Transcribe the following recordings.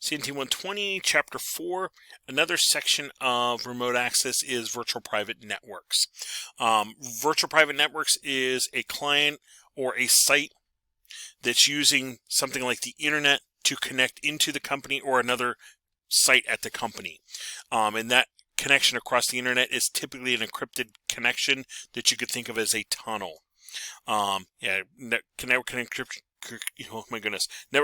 CNT120 Chapter 4. Another section of remote access is virtual private networks. Virtual private networks is a client or a site that's using something like the internet to connect into the company or another site at the company. And that connection across the internet is typically an encrypted connection that you could think of as a tunnel. Network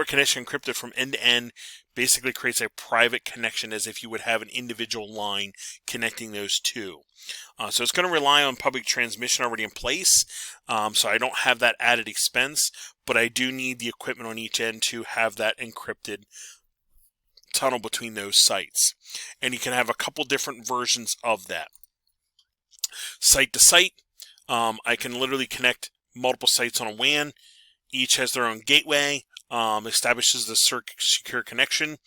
connection encrypted from end to end basically creates a private connection as if you would have an individual line connecting those two. So it's going to rely on public transmission already in place. So I don't have that added expense, but I do need the equipment on each end to have that encrypted tunnel between those sites. And you can have a couple different versions of that. Site to site, I can literally connect multiple sites on a WAN. Each has their own gateway, establishes the secure connection.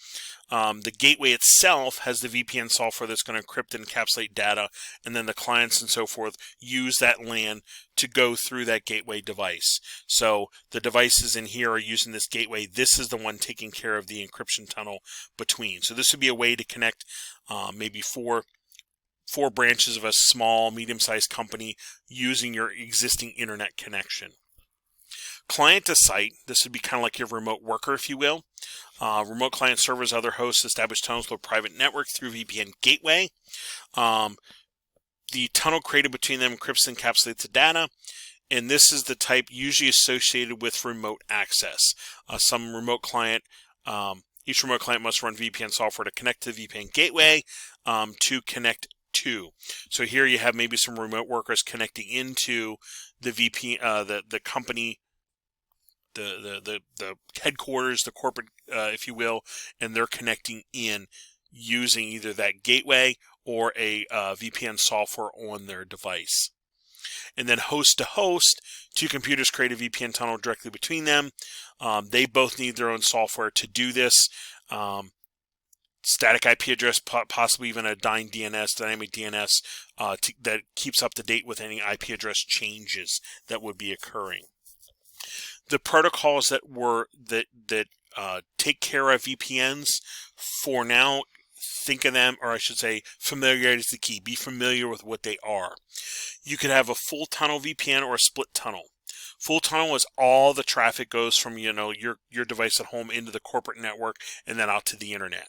The gateway itself has the VPN software that's going to encrypt and encapsulate data, and then the clients and so forth use that LAN to go through that gateway device. So the devices in here are using this gateway. This is the one taking care of the encryption tunnel between. So this would be a way to connect maybe four branches of a small, medium-sized company using your existing internet connection. Client to site, this would be kind of like your remote worker, if you will. Remote client servers, other hosts establish tunnels with a private network through VPN gateway. The tunnel created between them encrypts and encapsulates the data. And this is the type usually associated with remote access. Each remote client must run VPN software to connect to the VPN gateway to connect to. So here you have maybe some remote workers connecting into the VPN, the company, the headquarters, the corporate, if you will, and they're connecting in using either that gateway or a VPN software on their device. And then host to host, two computers create a VPN tunnel directly between them. They both need their own software to do this. Static IP address, possibly even a dynamic DNS that keeps up to date with any IP address changes that would be occurring. The protocols that take care of VPNs, for now, think of them, or I should say, familiarity is the key. Be familiar with what they are. You could have a full tunnel VPN or a split tunnel. Full tunnel is all the traffic goes from your device at home into the corporate network and then out to the internet.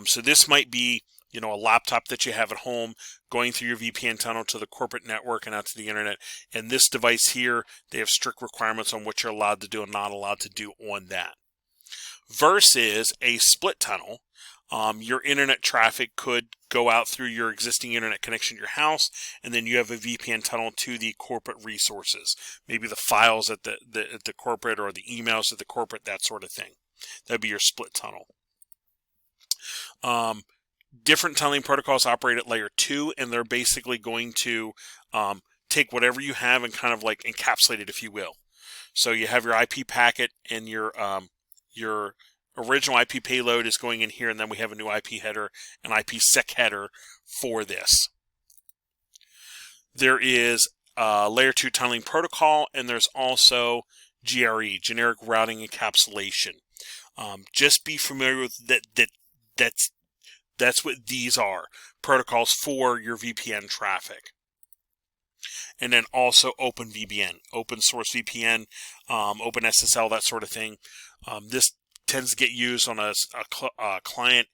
So this might be a laptop that you have at home going through your VPN tunnel to the corporate network and out to the internet. And this device here, they have strict requirements on what you're allowed to do and not allowed to do on that. Versus a split tunnel, your internet traffic could go out through your existing internet connection to your house, and then you have a VPN tunnel to the corporate resources. Maybe the files at the corporate or the emails at the corporate, that sort of thing. That'd be your split tunnel. Different tunneling protocols operate at layer 2, and they're basically going to take whatever you have and kind of like encapsulate it, if you will. So you have your IP packet, and your original IP payload is going in here, and then we have a new IP header, an IPsec header for this. There is a layer 2 tunneling protocol, and there's also GRE, generic routing encapsulation. Just be familiar with that. That's what these are, protocols for your VPN traffic. And then also OpenVPN, open source VPN, OpenSSL, that sort of thing. This tends to get used on a client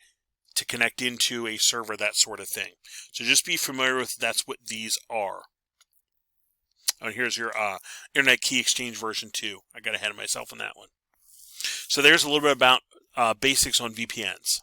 to connect into a server, that sort of thing. So just be familiar with that's what these are. And here's your Internet Key Exchange version 2. I got ahead of myself on that one. So there's a little bit about basics on VPNs.